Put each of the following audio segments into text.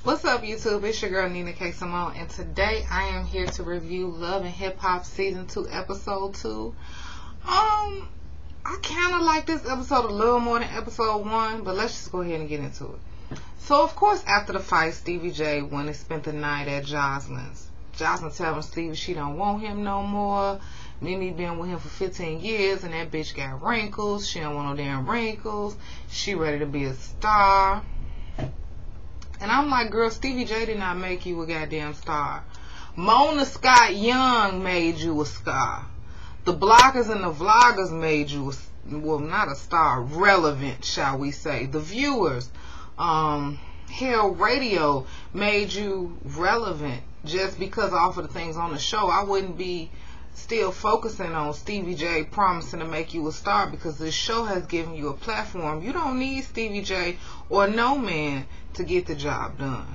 What's up, YouTube? It's your girl Nina K. Simone, and today I am here to review Love and Hip Hop Season 2, Episode 2. I kind of like this episode a little more than Episode 1, but let's just go ahead and get into it. So, of course, after the fight, Stevie J went and spent the night at Joseline's. Joseline telling Stevie she don't want him no more. Mimi been with him for 15 years, and that bitch got wrinkles. She don't want no damn wrinkles. She ready to be a star. And I'm like, girl, Stevie J did not make you a goddamn star. Mona Scott Young made you a star. The bloggers and the vloggers made you, well, not a star, relevant, shall we say. The viewers, Hell Radio made you relevant. Just because off of the things on the show, I wouldn't be still focusing on Stevie J promising to make you a star, because this show has given you a platform. You don't need Stevie J or no man to get the job done.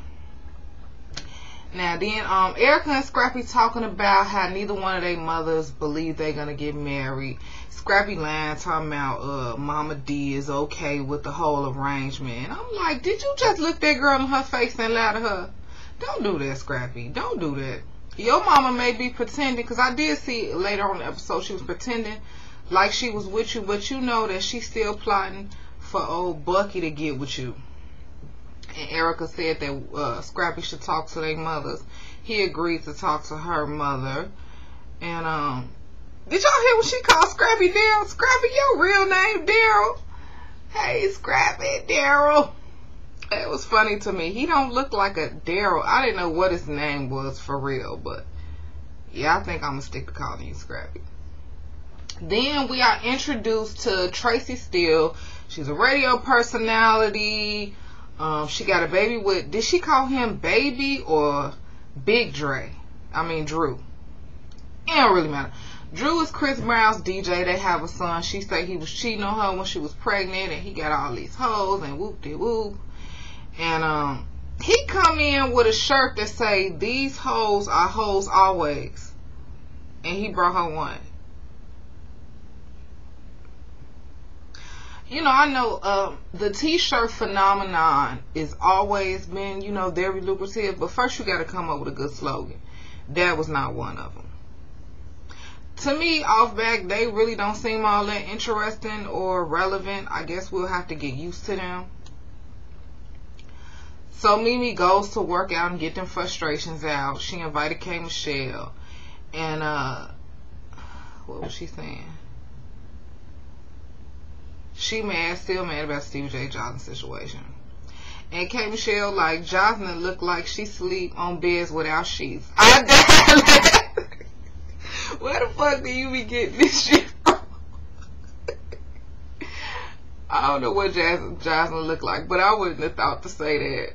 Now then, Erica and Scrappy talking about how neither one of their mothers believe they're gonna get married. Scrappy lying, talking about Mama D is okay with the whole arrangement. And I'm like, did you just look that girl in her face and lie to her? Don't do that, Scrappy. Don't do that. Your mama may be pretending, because I did see later on in the episode she was pretending like she was with you, but you know that she's still plotting for old Bucky to get with you. And Erica said that Scrappy should talk to their mothers. He agreed to talk to her mother. And did y'all hear what she called Scrappy Daryl? Scrappy, your real name Daryl? Hey, Scrappy Daryl. It was funny to me. He don't look like a Daryl. I didn't know what his name was for real, but yeah, I think I'm gonna stick to calling you Scrappy. Then we are introduced to Tracy Steele. She's a radio personality. She got a baby with, did she call him Baby or Big Drew? It don't really matter. Drew is Chris Brown's DJ. They have a son. She said he was cheating on her when she was pregnant, and he got all these hoes and whoop-de-whoop. And he come in with a shirt that say, "These hoes are hoes always," and he brought her one. You know, I know the t-shirt phenomenon is always been, you know, very lucrative, but first you got to come up with a good slogan. That was not one of them. To me, off back, they really don't seem all that interesting or relevant. I guess we'll have to get used to them. So Mimi goes to work out and get them frustrations out. She invited K. Michelle. And what was she saying? She mad, still mad about Stevie J Joseline situation. And K. Michelle, like, Joseline look like she sleep on beds without sheets. I died. Where the fuck do you be getting this shit from? I don't know what Joseline look like, but I wouldn't have thought to say that.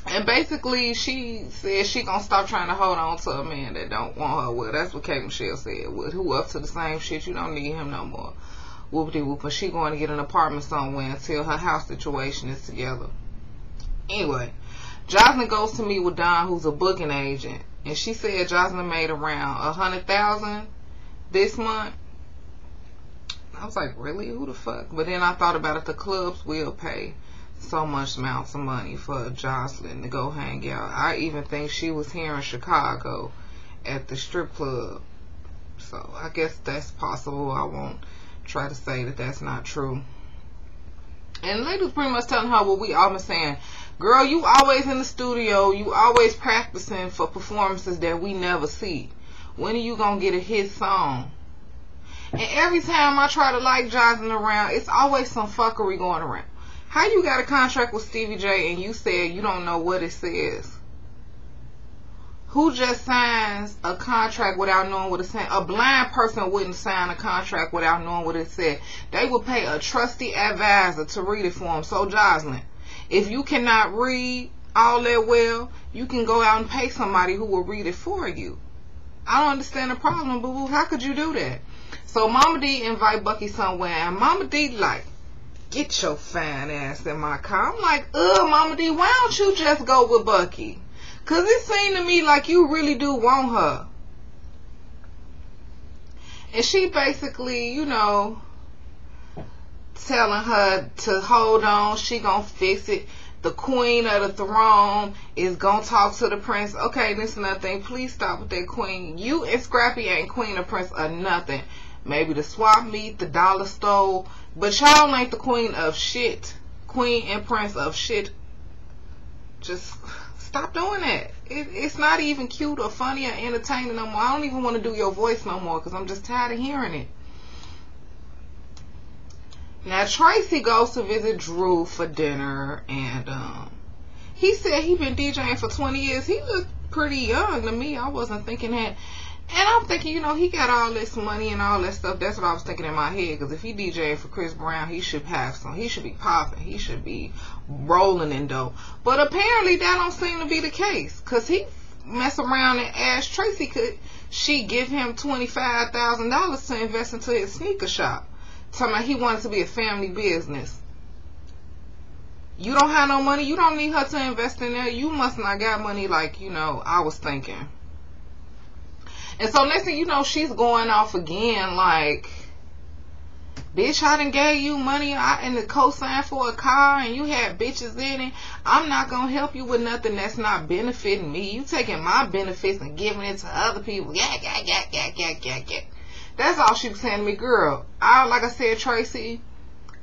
And basically, she said she gonna stop trying to hold on to a man that don't want her. Well, that's what K. Michelle said. Who up to the same shit? You don't need him no more. Whoop-de-whoop. And she going to get an apartment somewhere until her house situation is together. Anyway, Joseline goes to meet with Don, who's a booking agent. And she said Joseline made around $100,000 this month. I was like, really? Who the fuck? But then I thought about it. The clubs will pay so much amounts of money for Joseline to go hang out. I even think she was here in Chicago at the strip club. So I guess that's possible. I won't try to say that that's not true. And the lady was pretty much telling her what we all been saying. Girl, you always in the studio. You always practicing for performances that we never see. When are you gonna get a hit song? And every time I try to like Joseline around, it's always some fuckery going around. How you got a contract with Stevie J and you said you don't know what it says? Who just signs a contract without knowing what it says? A blind person wouldn't sign a contract without knowing what it said. They would pay a trusty advisor to read it for them. So Joseline, if you cannot read all that well, you can go out and pay somebody who will read it for you. I don't understand the problem, boo-boo. How could you do that? So Mama D invite Bucky somewhere, and Mama D like, get your fine ass in my car. I'm like, Mama D, why don't you just go with Bucky? Because it seemed to me like you really do want her. And she basically, you know, telling her to hold on. She gonna fix it. the queen of the throne is gonna talk to the prince. Okay, this is another thing. Please stop with that queen. You and Scrappy ain't queen or prince or nothing. Maybe the swap meet, the dollar store, but y'all ain't the queen of shit. Queen and prince of shit. Just stop doing that. It's not even cute or funny or entertaining no more. I don't even want to do your voice no more because I'm just tired of hearing it. Now Tracy goes to visit Drew for dinner, and he said he been DJing for 20 years. He looked pretty young to me. I wasn't thinking that. And I'm thinking, you know, he got all this money and all that stuff. That's what I was thinking in my head. Because if he DJing for Chris Brown, he should have some. He should be popping. He should be rolling in dough. But apparently that don't seem to be the case. Because he mess around and asked Tracy could she give him $25,000 to invest into his sneaker shop. Talking about he wanted to be a family business. You don't have no money. You don't need her to invest in there. You must not got money like, you know, I was thinking. And so next thing you know, she's going off again like, bitch, I done gave you money and the cosign for a car and you had bitches in it. I'm not going to help you with nothing that's not benefiting me. You taking my benefits and giving it to other people. Yeah. That's all she was saying to me, girl. Like I said, Tracy,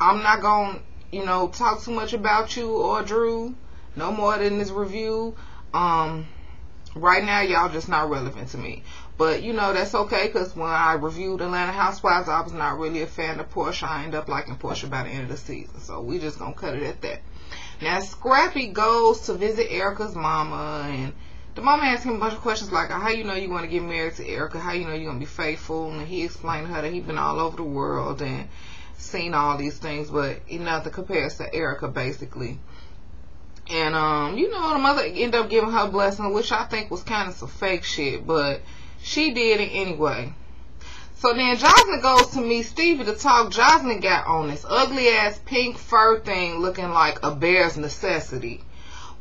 I'm not going to, you know, talk too much about you or Drew. No more than this review. Right now, y'all just not relevant to me. But, you know, that's okay, because when I reviewed Atlanta Housewives, I was not really a fan of Portia. I ended up liking Portia by the end of the season. So, we just gonna cut it at that. Now, Scrappy goes to visit Erica's mama, and the mama asked him a bunch of questions like, how you know you want to get married to Erica? How you know you're going to be faithful? And he explained to her that he's been all over the world and seen all these things, but nothing compares to Erica, basically. And, you know, the mother ended up giving her a blessing, which I think was kind of some fake shit, but she did it anyway. So then Joseline goes to meet Stevie to talk. Joseline got on this ugly-ass pink fur thing looking like a bear's necessity.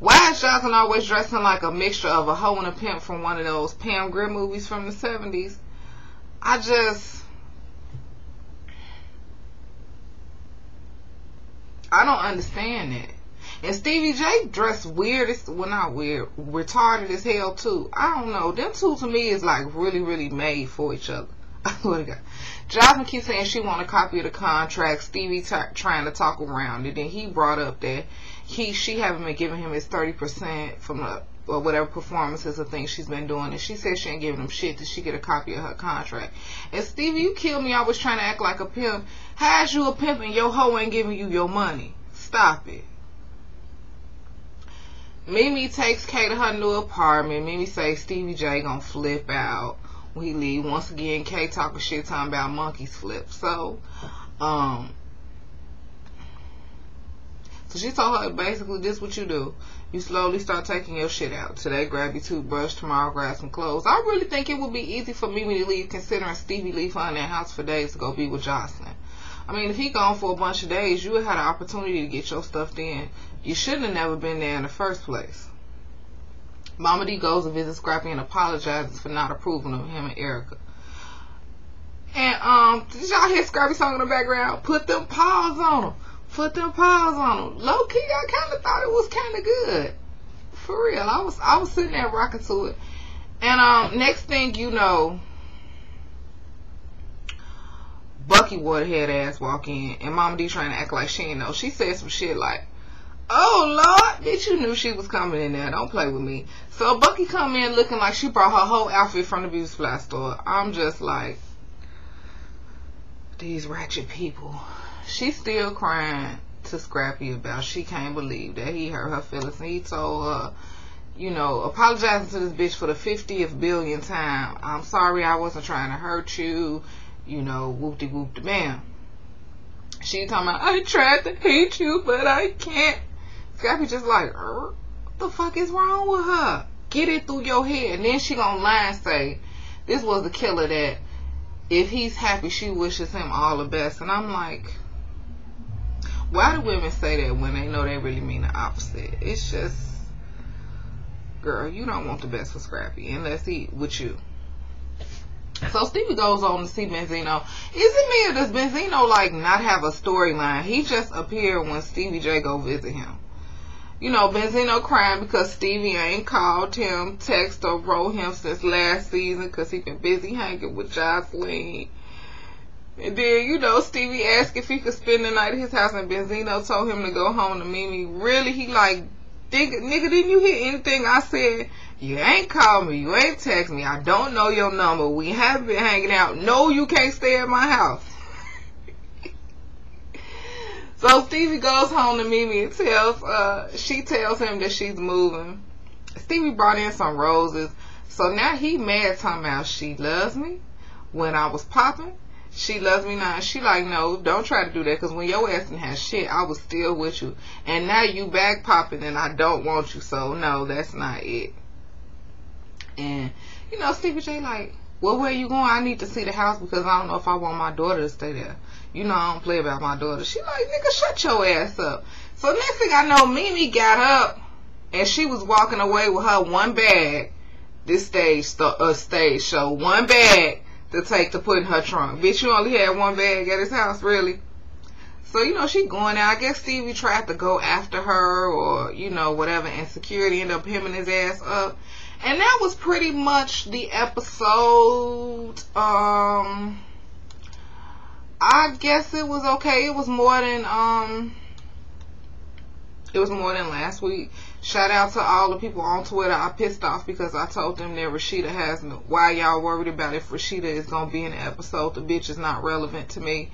Why is Joseline always dressing like a mixture of a hoe and a pimp from one of those Pam Grier movies from the 70s? I don't understand it. And Stevie J dressed weird, well not weird, retarded as hell too. I don't know. Them two to me is like really, really made for each other. I swear to God. Joseline keeps saying she want a copy of the contract. Stevie trying to talk around it. Then he brought up that she haven't been giving him his 30% from the or whatever performances or things she's been doing. And she said she ain't giving him shit till she get a copy of her contract. And Stevie, you killed me. I was trying to act like a pimp. How's you a pimp and your hoe ain't giving you your money? Stop it. Mimi takes Kay to her new apartment. Mimi says Stevie J gonna flip out when he leave. Once again, Kay talking shit, talking about monkeys flip. So she told her basically this what you do. You slowly start taking your shit out. Today grab your toothbrush, tomorrow grab some clothes. I really think it would be easy for Mimi to leave, considering Stevie leave her in that house for days to go be with Joseline. I mean, if he gone for a bunch of days, you would have the opportunity to get your stuff in. You shouldn't have never been there in the first place. Mama D goes to visit Scrappy and apologizes for not approving of him and Erica. And did y'all hear Scrappy song in the background? Put them paws on him. Put them paws on him. Low key, I kind of thought it was kind of good. For real, I was sitting there rocking to it. And next thing you know, Bucky waterhead ass walk in, and Mama D trying to act like she ain't know. She said some shit like, "Oh Lord, bitch, you knew she was coming in there. Don't play with me." So Bucky come in looking like she brought her whole outfit from the beauty supply store. I'm just like, these ratchet people. She's still crying to Scrappy about she can't believe that he hurt her feelings, and he told her, you know, apologizing to this bitch for the 50th billion time. I'm sorry, I wasn't trying to hurt you. You know, whoop-de-whoop-de-bam. She talking about, I tried to hate you, but I can't. Scrappy just like, what the fuck is wrong with her? Get it through your head. And then she gonna lie and say, this was the killer that if he's happy, she wishes him all the best. And I'm like, why do women say that when they know they really mean the opposite? It's just, girl, you don't want the best for Scrappy unless he with you. So Stevie goes on to see Benzino. Is it me or does Benzino like not have a storyline? He just appeared when Stevie J go visit him. You know, Benzino crying because Stevie ain't called him, text or wrote him since last season because he been busy hanging with Joseline. And then, you know, Stevie asked if he could spend the night at his house, and Benzino told him to go home to Mimi. Really, he like, nigga, didn't you hear anything I said? You ain't called me, you ain't text me, I don't know your number, we haven't been hanging out. No, you can't stay at my house. So Stevie goes home to Mimi and she tells him that she's moving. Stevie brought in some roses. So now he mad, talking about she loves me when I was popping. She loves me now. And she like, no, don't try to do that, because when your ass didn't have shit, I was still with you. And now you back popping and I don't want you. So no, that's not it. And, you know, Stevie J like, well, where you going? I need to see the house because I don't know if I want my daughter to stay there. You know I don't play about my daughter. She like, nigga, shut your ass up. So next thing I know, Mimi got up and she was walking away with her one bag. This stage show, one bag to take to put in her trunk. Bitch, you only had one bag at his house, really? So, you know, she going out. I guess Stevie tried to go after her or, you know, whatever, and security ended up hemming his ass up. And that was pretty much the episode. I guess it was okay. It was more than last week. Shout out to all the people on Twitter. I pissed off because I told them that Rashida has me. Why y'all worried about if Rashida is gonna be in the episode? The bitch is not relevant to me.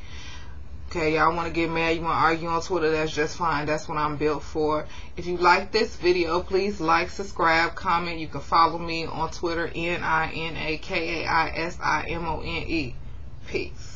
Okay, y'all want to get mad, you want to argue on Twitter, that's just fine. That's what I'm built for. If you like this video, please like, subscribe, comment. You can follow me on Twitter, NINAKAISIMONE. Peace.